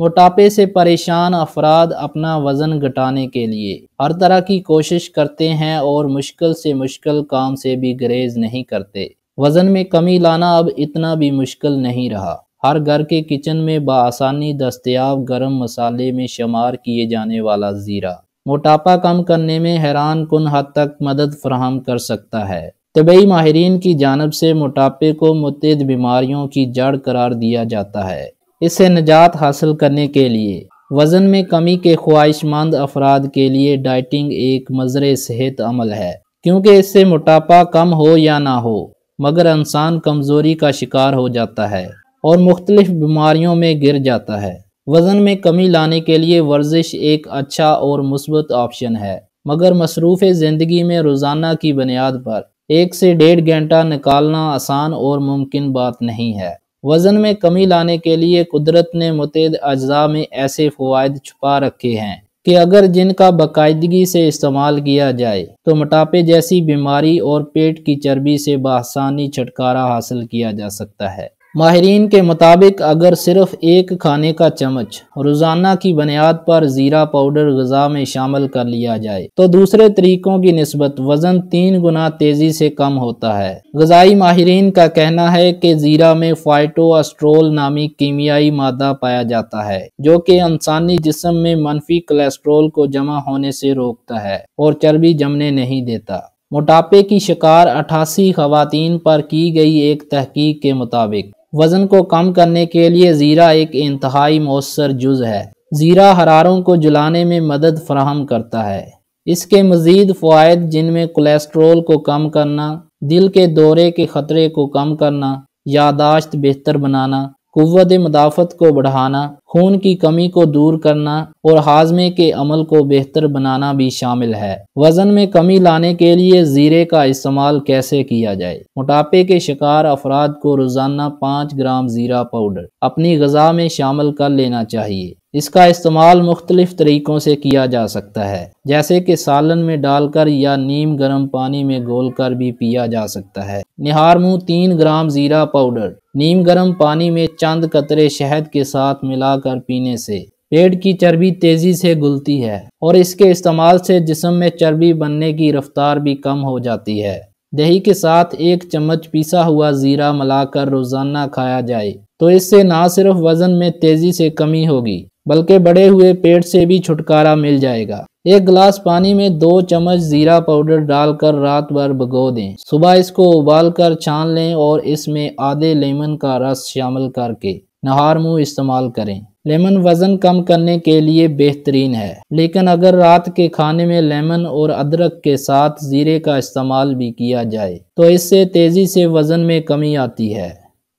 موٹاپے سے پریشان افراد اپنا وزن گھٹانے کے لیے ہر طرح کی کوشش کرتے ہیں اور مشکل سے مشکل کام سے بھی گریز نہیں کرتے۔ وزن میں کمی لانا اب اتنا بھی مشکل نہیں رہا۔ ہر گھر کے کچن میں بآسانی دستیاب گرم مسالے میں شمار کیے جانے والا زیرہ موٹاپا کم کرنے میں حیران کن حد تک مدد فراہم کر سکتا ہے۔ طبی ماہرین کی جانب سے موٹاپے کو متعدد بیماریوں کی جڑ قرار دیا جاتا ہے۔ اس سے نجات حاصل کرنے کے لیے وزن میں کمی کے خواہش مند افراد کے لیے ڈائٹنگ ایک مضر صحت عمل ہے، کیونکہ اس سے موٹاپا کم ہو یا نہ ہو مگر انسان کمزوری کا شکار ہو جاتا ہے اور مختلف بیماریوں میں گر جاتا ہے۔ وزن میں کمی لانے کے لیے ورزش ایک اچھا اور مثبت آپشن ہے، مگر مصروف زندگی میں روزانہ کی بنیاد پر 1 سے 1.5 گھنٹہ نکالنا آسان اور ممکن بات نہیں ہے۔ وزن میں کمی لانے کے لیے قدرت نے متعدد اجزاء میں ایسے فوائد چھپا رکھے ہیں کہ اگر جن کا باقاعدگی سے استعمال کیا جائے تو موٹاپے جیسی بیماری اور پیٹ کی چربی سے بآسانی چھٹکارا حاصل کیا جا سکتا ہے۔ ماہرین کے مطابق اگر صرف ایک کھانے کا چمچ روزانہ کی بنیاد پر زیرہ پاؤڈر غذا میں شامل کر لیا جائے تو دوسرے طریقوں کی نسبت وزن 3 گنا تیزی سے کم ہوتا ہے۔ غذائی ماہرین کا کہنا ہے کہ زیرہ میں فائٹو اسٹرول نامی کیمیائی مادہ پایا جاتا ہے جو کہ انسانی جسم میں منفی کولیسٹرول کو جمع ہونے سے روکتا ہے اور چربی جمنے نہیں دیتا۔ موٹاپے کی شکار 88 خواتین پر کی گئی ایک تحقیق کے مطابق وزن کو کم کرنے کے لیے زیرہ ایک انتہائی مؤثر جز ہے۔ زیرہ حراروں کو جلانے میں مدد فراہم کرتا ہے۔ اس کے مزید فوائد جن میں کولیسٹرول کو کم کرنا، دل کے دورے کے خطرے کو کم کرنا، یادداشت بہتر بنانا، قوت مدافعت کو بڑھانا، خون کی کمی کو دور کرنا اور ہاضمے کے عمل کو بہتر بنانا بھی شامل ہے۔ وزن میں کمی لانے کے لیے زیرے کا استعمال کیسے کیا جائے؟ موٹاپے کے شکار افراد کو روزانہ 5 گرام زیرہ پاؤڈر اپنی غذا میں شامل کر لینا چاہیے۔ اس کا استعمال مختلف طریقوں سے کیا جا سکتا ہے، جیسے کہ سالن میں ڈال کر یا نیم گرم پانی میں گھول کر بھی پیا جا سکتا ہے۔ نہار منہ 3 گرام زیرہ پاؤڈر نیم گرم پانی میں چند قطرے شہد کے ساتھ ملا کر پینے سے پیٹ کی چربی تیزی سے گلتی ہے اور اس کے استعمال سے جسم میں چربی بننے کی رفتار بھی کم ہو جاتی ہے۔ دہی کے ساتھ 1 چمچ پیسا ہوا زیرہ ملا کر روزانہ کھایا جائے تو اس سے نہ صرف وزن میں تیزی سے کمی ہوگی بلکہ بڑے ہوئے پیٹ سے بھی چھٹکارا مل جائے گا۔ 1 گلاس پانی میں 2 چمچ زیرہ پاؤڈر ڈال کر رات بھر بھگو دیں۔ صبح اس کو ابال کر چھان لیں اور اس میں آدھے لیمن کا رس شامل کر کے نہار منہ استعمال کریں۔ لیمن وزن کم کرنے کے لیے بہترین ہے، لیکن اگر رات کے کھانے میں لیمن اور ادرک کے ساتھ زیرے کا استعمال بھی کیا جائے تو اس سے تیزی سے وزن میں کمی آتی ہے۔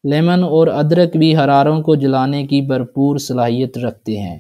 لیمن اور ادرک بھی حراروں کو جلانے کی بھرپور صلاحیت رکھتے ہیں۔